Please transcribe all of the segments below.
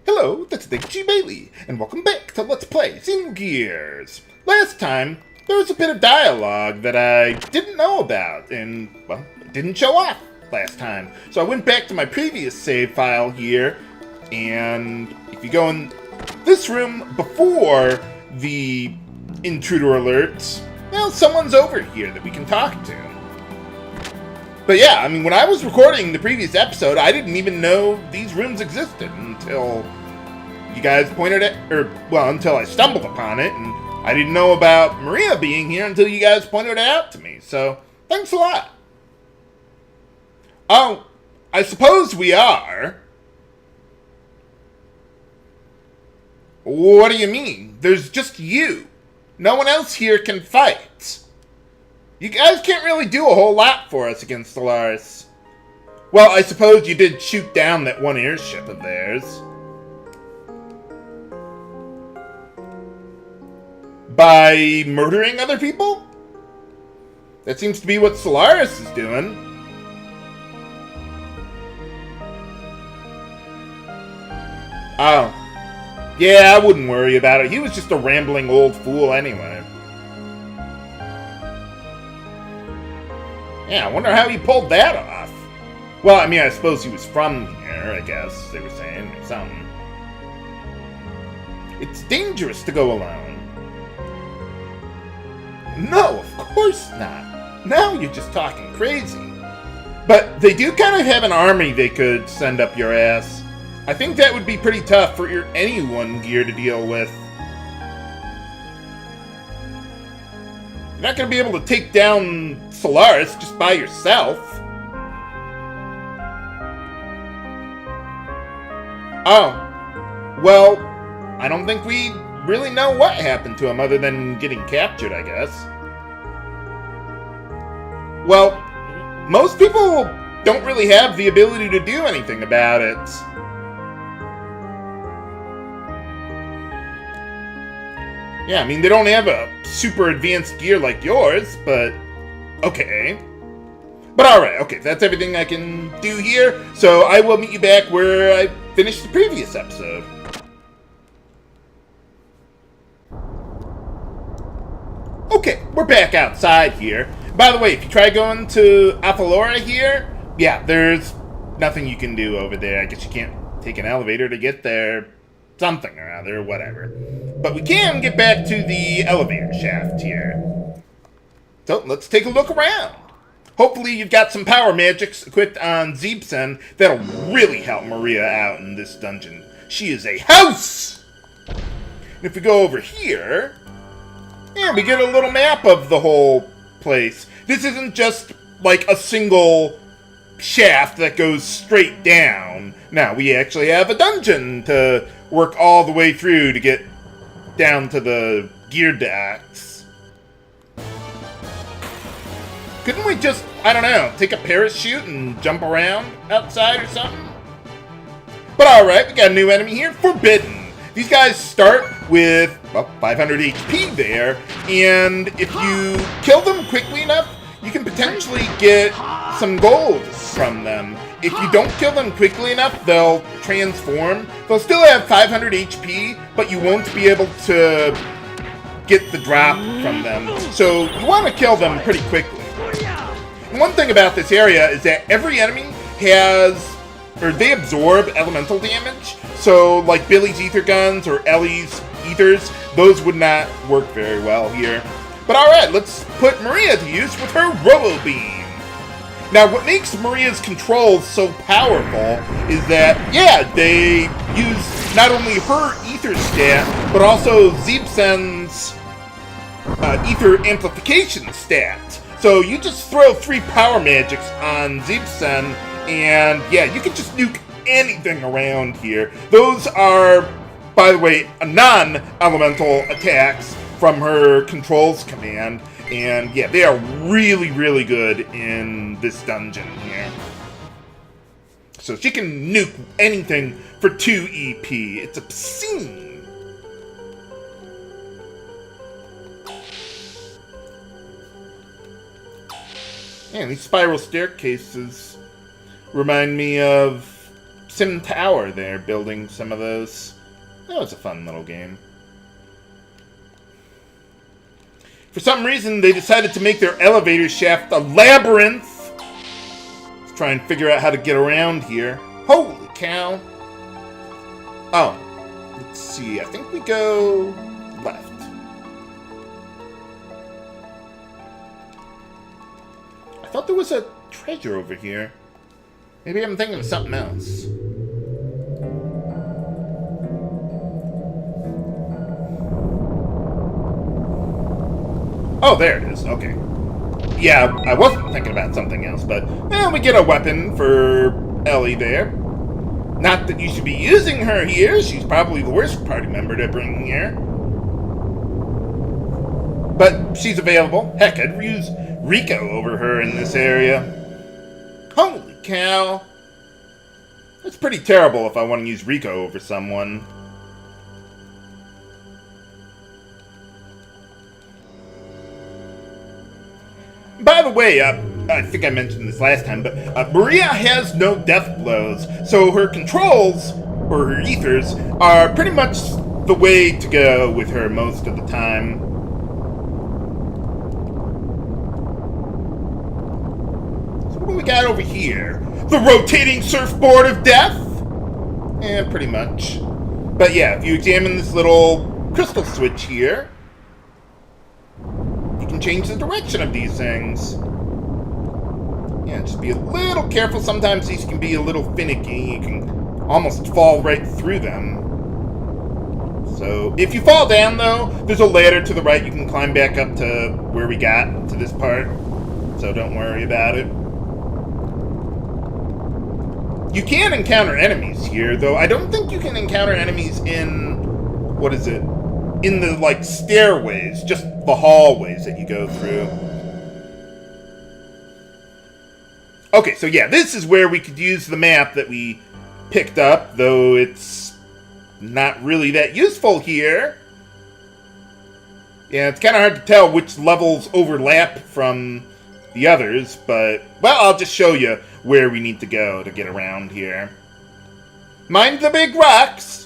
Hello, this is G. Bailey, and welcome back to Let's Play Xenogears. Last time, there was a bit of dialogue that I didn't know about, and, well, it didn't show off last time. So I went back to my previous save file here, and if you go in this room before the intruder alerts, well, someone's over here that we can talk to. But yeah, I mean, when I was recording the previous episode, I didn't even know these rooms existed until you guys pointed it, until I stumbled upon it, and I didn't know about Maria being here until you guys pointed it out to me, so thanks a lot. Oh, I suppose we are. What do you mean? There's just you. No one else here can fight. You guys can't really do a whole lot for us against Solaris. Well, I suppose you did shoot down that one airship of theirs. By murdering other people? That seems to be what Solaris is doing. Oh. Yeah, I wouldn't worry about it. He was just a rambling old fool anyway. Yeah, I wonder how he pulled that off. Well, I mean, I suppose he was from here, I guess they were saying, or something. It's dangerous to go alone. No, of course not. Now you're just talking crazy. But they do kind of have an army they could send up your ass. I think that would be pretty tough for any one gear to deal with. You're not going to be able to take down Solaris just by yourself. Oh. Well, I don't think we really know what happened to him other than getting captured, I guess. Well, most people don't really have the ability to do anything about it. Yeah, I mean, they don't have a super advanced gear like yours, but okay. But alright, okay, that's everything I can do here, so I will meet you back where I finished the previous episode. Okay, we're back outside here. By the way, if you try going to Aphalora here, yeah, there's nothing you can do over there. I guess you can't take an elevator to get there. Something or other, whatever. But we can get back to the elevator shaft here. So, let's take a look around. Hopefully you've got some power magics equipped on Zeebsen that'll really help Maria out in this dungeon. She is a house! And if we go over here, yeah, we get a little map of the whole place. This isn't just like a single shaft that goes straight down. Now, we actually have a dungeon to work all the way through to get down to the gear decks. Couldn't we just, I don't know, take a parachute and jump around outside or something? But alright, we got a new enemy here, Forbidden. These guys start with, well, 500 HP there, and if you kill them quickly enough, you can potentially get some gold from them. If you don't kill them quickly enough, they'll transform. They'll still have 500 HP, but you won't be able to get the drop from them. So you want to kill them pretty quickly. And one thing about this area is that every enemy they absorb elemental damage. So like Billy's ether guns or Ellie's ethers, those would not work very well here. But alright, let's put Maria to use with her Robo Beam. Now, what makes Maria's controls so powerful is that, yeah, they use not only her ether stat, but also Zeebsen's ether amplification stat. So you just throw 3 power magics on Zeebsen, and yeah, you can just nuke anything around here. Those are, by the way, non-elemental attacks from her controls command. And yeah, they are really, really good in this dungeon here. So she can nuke anything for 2 EP. It's obscene. And these spiral staircases remind me of Sim Tower there, building some of those. That was a fun little game. For some reason, they decided to make their elevator shaft a labyrinth. Let's try and figure out how to get around here. Holy cow. Oh, let's see. I think we go left. I thought there was a treasure over here. Maybe I'm thinking of something else. Oh, there it is. Okay. Yeah, I wasn't thinking about something else, but we get a weapon for Ellie there. Not that you should be using her here. She's probably the worst party member to bring here. But she's available. Heck, I'd use Rico over her in this area. Holy cow. That's pretty terrible if I want to use Rico over someone. By the way, I think I mentioned this last time, but Maria has no death blows, so her controls, or her ethers, are pretty much the way to go with her most of the time. So what do we got over here? The rotating surfboard of death? Yeah, pretty much. But yeah, if you examine this little crystal switch here, you can change the direction of these things. Yeah, just be a little careful. Sometimes these can be a little finicky. You can almost fall right through them. So, if you fall down, though, there's a ladder to the right. You can climb back up to where we got to this part. So don't worry about it. You can encounter enemies here, though. I don't think you can encounter enemies in... what is it? In the, like, stairways, just the hallways that you go through. Okay, so yeah, this is where we could use the map that we picked up, though it's not really that useful here. Yeah, it's kind of hard to tell which levels overlap from the others, but, well, I'll just show you where we need to go to get around here. Mind the big rocks!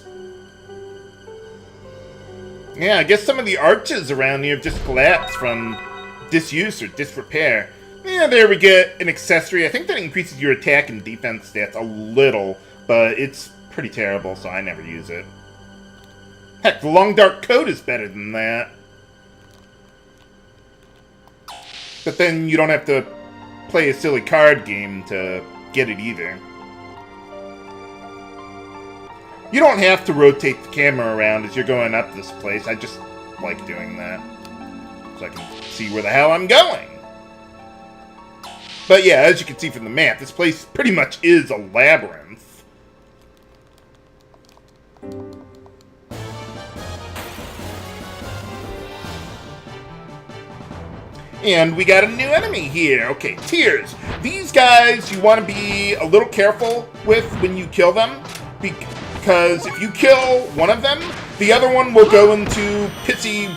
Yeah, I guess some of the arches around here have just collapsed from disuse or disrepair. Yeah, there we get an accessory. I think that increases your attack and defense stats a little, but it's pretty terrible, so I never use it. Heck, the long dark coat is better than that. But then you don't have to play a silly card game to get it either. You don't have to rotate the camera around as you're going up this place. I just like doing that, so I can see where the hell I'm going. But yeah, as you can see from the map, this place pretty much is a labyrinth. And we got a new enemy here. Okay, tears. These guys you want to be a little careful with when you kill them, because if you kill one of them, the other one will go into pissy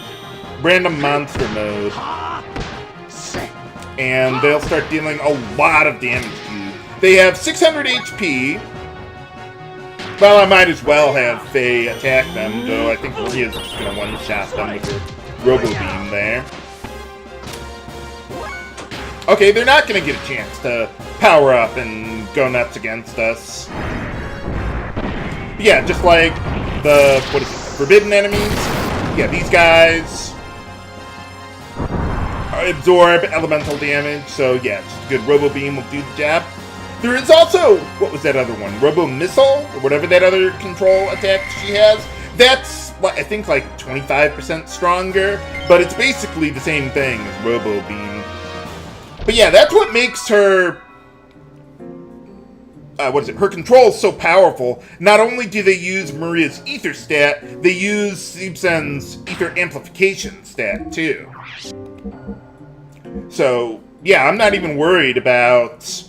random monster mode. And they'll start dealing a lot of damage to you. They have 600 HP. Well, I might as well have Faye attack them, though I think Maria's just going to one-shot them with her Robo Beam there. Okay, they're not going to get a chance to power up and go nuts against us. But yeah, just like the, forbidden enemies. Yeah, these guys absorb elemental damage, so yeah, just a good Robo Beam will do the job. There is also, what was that other one? Robo Missile, or whatever that other control attack she has. That's, I think, like 25% stronger, but it's basically the same thing as Robo Beam. But yeah, that's what makes her, her controls so powerful. Not only do they use Maria's Ether stat, they use Seebsen's Ether Amplification stat, too. So, yeah, I'm not even worried about,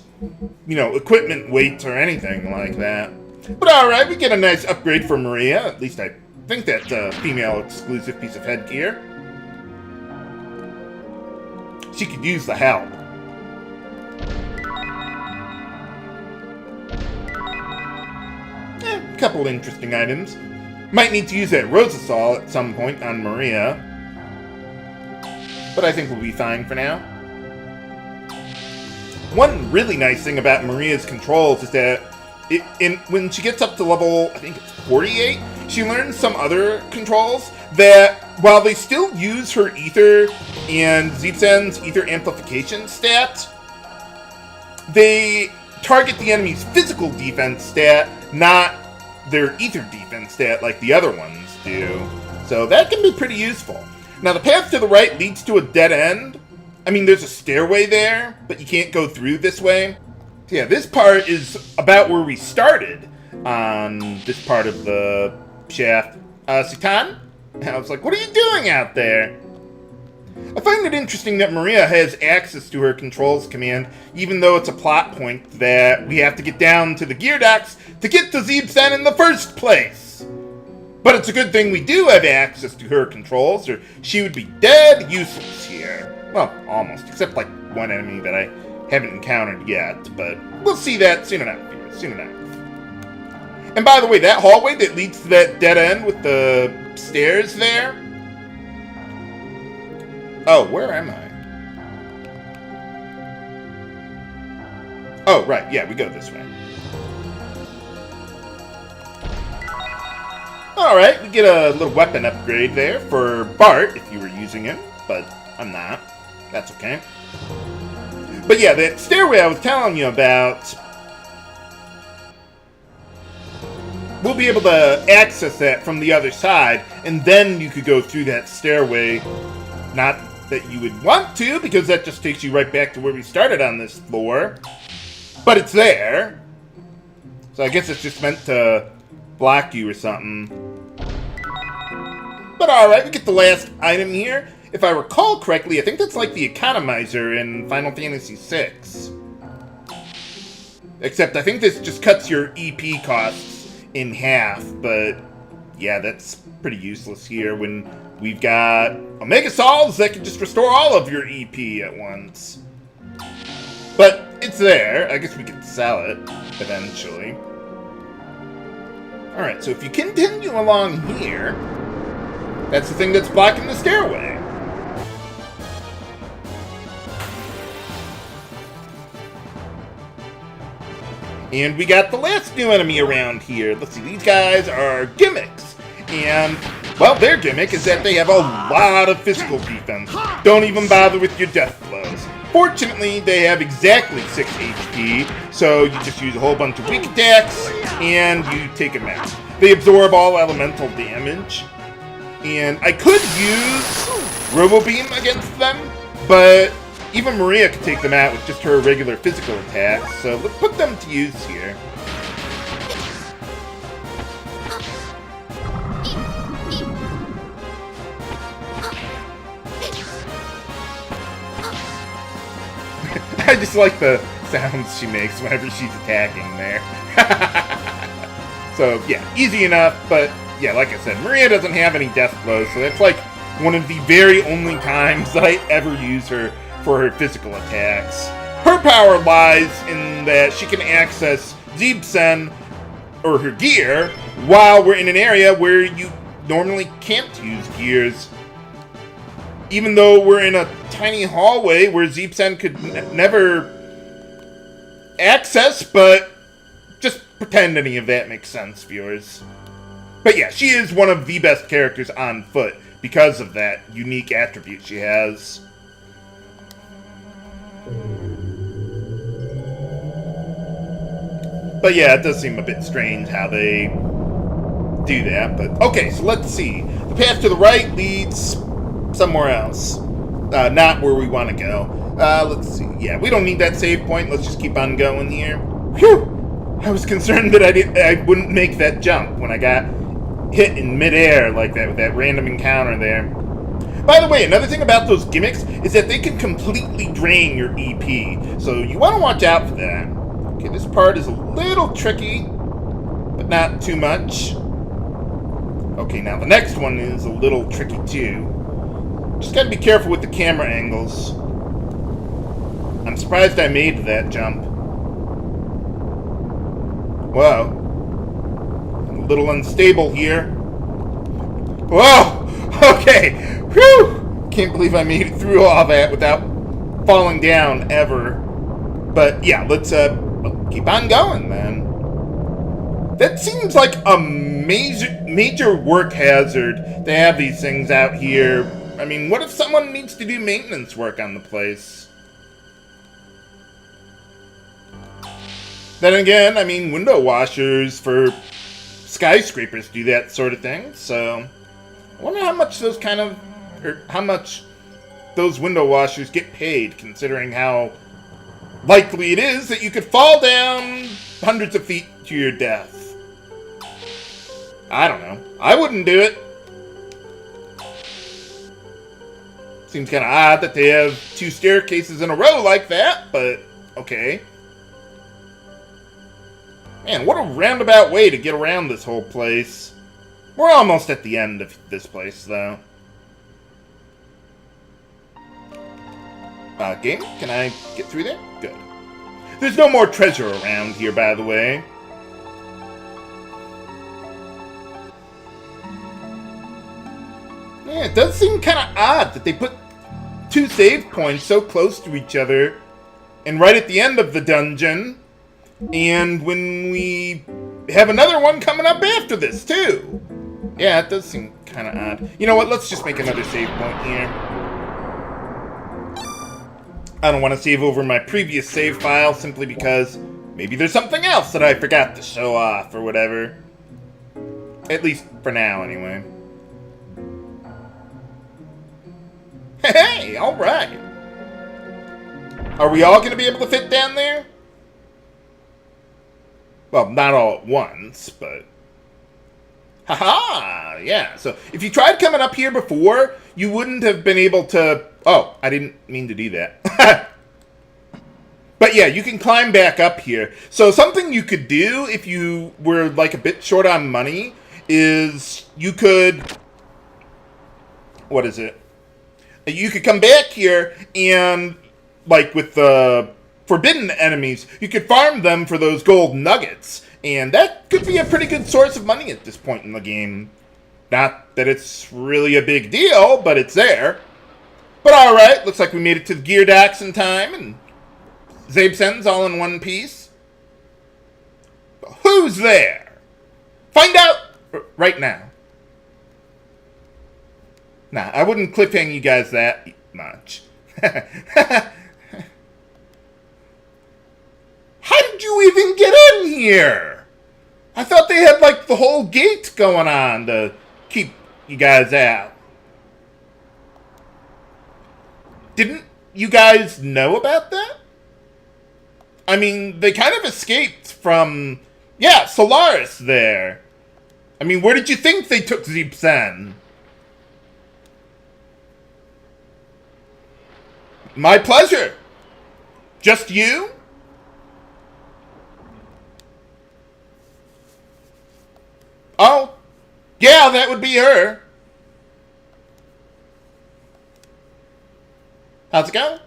equipment weight or anything like that. But alright, we get a nice upgrade for Maria. At least I think that's a female-exclusive piece of headgear. She could use the help. A couple interesting items. Might need to use that Rosasol at some point on Maria. But I think we'll be fine for now. One really nice thing about Maria's controls is that when she gets up to level, I think it's 48, she learns some other controls that, while they still use her Ether and Zeepsen's Ether Amplification stat, they target the enemy's physical defense stat, not their Ether defense stat like the other ones do. So that can be pretty useful. Now, the path to the right leads to a dead end. I mean, there's a stairway there, but you can't go through this way. So yeah, this part is about where we started on this part of the shaft. Citan? I was like, what are you doing out there? I find it interesting that Maria has access to her controls command, even though it's a plot point that we have to get down to the gear docks to get to Zeebsen in the first place. But it's a good thing we do have access to her controls, or she would be dead useless here. Well, almost, except like one enemy that I haven't encountered yet, but we'll see that soon enough here, soon enough. And by the way, that hallway that leads to that dead end with the stairs there. Oh, where am I? Oh, right, yeah, we go this way. Alright, we get a little weapon upgrade there for Bart, if you were using him, but I'm not. That's okay. But yeah, that stairway I was telling you about, we'll be able to access that from the other side, and then you could go through that stairway. Not that you would want to, because that just takes you right back to where we started on this floor. But it's there. So I guess it's just meant to block you or something. But alright, we get the last item here. If I recall correctly, I think that's like the economizer in Final Fantasy VI. Except I think this just cuts your EP costs in half, but yeah, that's pretty useless here when we've got Omega Sols that can just restore all of your EP at once. But it's there. I guess we could sell it eventually. Alright, so if you continue along here, that's the thing that's blocking the stairway. And we got the last new enemy around here. Let's see, these guys are gimmicks. And, well, their gimmick is that they have a lot of physical defense. Don't even bother with your death blows. Fortunately, they have exactly 6 HP, so you just use a whole bunch of weak attacks, and you take them out. They absorb all elemental damage. And I could use Robo Beam against them, but even Maria could take them out with just her regular physical attacks, so let's put them to use here. I just like the sounds she makes whenever she's attacking there. So, yeah, easy enough, but yeah, like I said, Maria doesn't have any death blows, so that's like one of the very only times that I ever use her for her physical attacks. Her power lies in that she can access Zeebsen, or her gear, while we're in an area where you normally can't use gears. Even though we're in a tiny hallway where Zeebsen could never access, but just pretend any of that makes sense, viewers. But yeah, she is one of the best characters on foot because of that unique attribute she has. But yeah, it does seem a bit strange how they do that. But okay, so let's see. The path to the right leads somewhere else. Not where we want to go. Let's see. Yeah, we don't need that save point. Let's just keep on going here. Whew! I was concerned that I wouldn't make that jump when I got hit in midair like that with that random encounter there. By the way, another thing about those gimmicks is that they can completely drain your EP, so you want to watch out for that. Okay, this part is a little tricky, but not too much. Okay, now the next one is a little tricky too. Just gotta be careful with the camera angles. I'm surprised I made that jump. Whoa. little unstable here. Whoa! Okay! Whew! Can't believe I made it through all that without falling down ever. But yeah, let's keep on going, man. That seems like a major work hazard to have these things out here. I mean, what if someone needs to do maintenance work on the place? Then again, I mean, window washers for skyscrapers do that sort of thing, so I wonder how much how much those window washers get paid, considering how likely it is that you could fall down hundreds of feet to your death. I don't know. I wouldn't do it. Seems kind of odd that they have 2 staircases in a row like that, but okay. Man, what a roundabout way to get around this whole place. We're almost at the end of this place, though. Game, can I get through there? Good. There's no more treasure around here, by the way. Yeah, it does seem kind of odd that they put 2 save points so close to each other, and right at the end of the dungeon, and when we have another one coming up after this, too. Yeah, it does seem kind of odd. You know what, let's just make another save point here. I don't want to save over my previous save file simply because maybe there's something else that I forgot to show off or whatever. At least for now, anyway. Hey, alright. Are we all going to be able to fit down there? Well, not all at once, but... Haha! Yeah, so if you tried coming up here before, you wouldn't have been able to... Oh, I didn't mean to do that. But yeah, you can climb back up here. So something you could do if you were like a bit short on money is you could... What is it? You could come back here and, like with the forbidden enemies, you could farm them for those gold nuggets. And that could be a pretty good source of money at this point in the game. Not that it's really a big deal, but it's there. But alright, looks like we made it to the gear docks in time, and Zabsen's all in one piece. Who's there? Find out right now. Nah, I wouldn't cliffhang you guys that much. How did you even get in here? I thought they had, like, the whole gate going on to keep you guys out. Didn't you guys know about that? I mean, they kind of escaped from, yeah, Solaris there. I mean, where did you think they took Zabsen? My pleasure. Just you? Oh, yeah, that would be her. How's it going?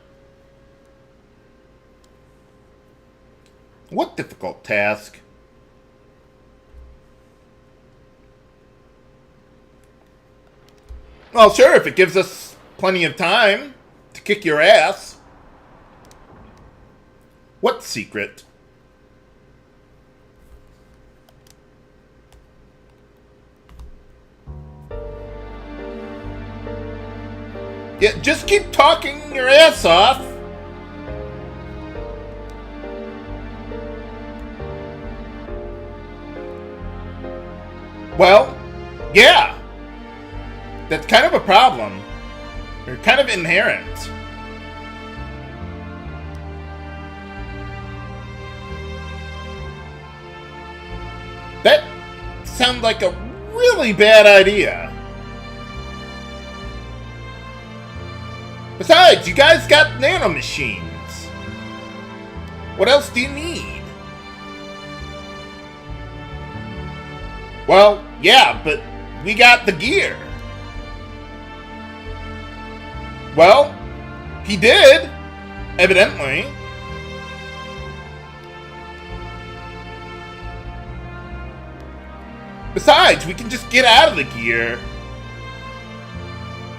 What difficult task? Well, sure, if it gives us plenty of time to kick your ass. What secret? Yeah, just keep talking your ass off. Well, yeah. That's kind of a problem. They're kind of inherent. That sounds like a really bad idea. Besides, you guys got nanomachines. What else do you need? Well, yeah, but we got the gear. Well, he did, evidently. Besides, we can just get out of the gear.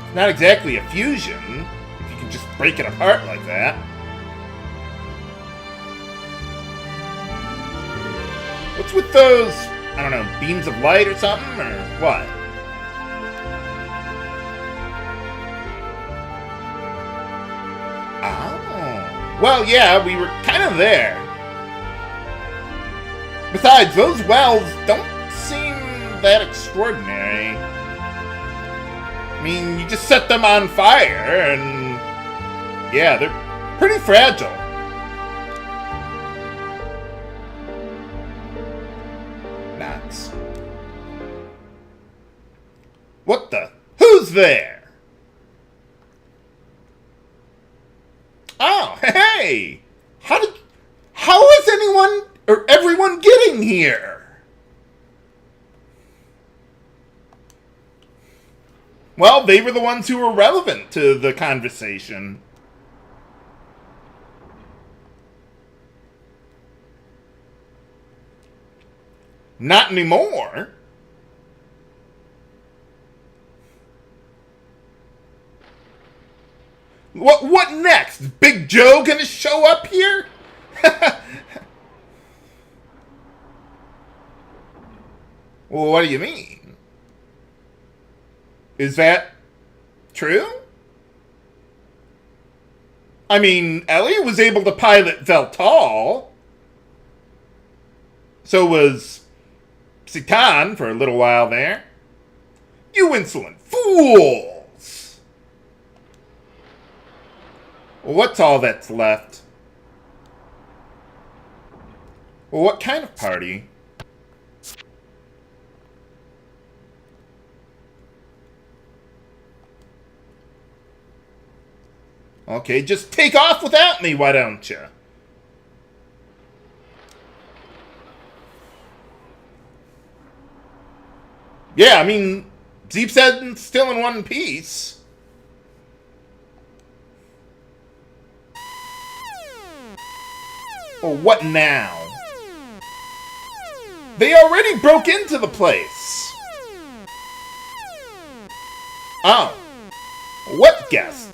It's not exactly a fusion, if you can just break it apart like that. What's with those, I don't know, beams of light or something, or what? Oh. Well, yeah, we were kind of there. Besides, those wells don't seem that extraordinary. I mean, you just set them on fire, and yeah, they're pretty fragile. Knox. What the? Who's there? Oh, hey! How is anyone or everyone getting here? Well, they were the ones who were relevant to the conversation. Not anymore. What next? Big Joe gonna show up here? Well, what do you mean? Is that true? I mean, Ellie was able to pilot Veltal. So was Citan for a little while there. You insolent fools! Well, what's all that's left? Well, what kind of party? Okay, just take off without me, why don't you? Yeah, I mean, Zeep said still in one piece. Well, what now? They already broke into the place. Oh. What guests?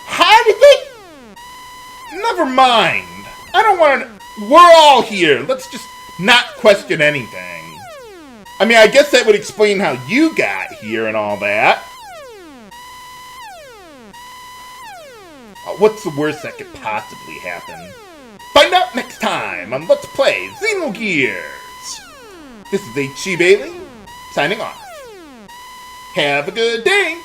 How did they? Never mind. I don't want to. We're all here. Let's just not question anything. I mean, I guess that would explain how you got here and all that. What's the worst that could possibly happen? Find out next time on Let's Play Xenogears. This is H.C. Bailey, signing off. Have a good day.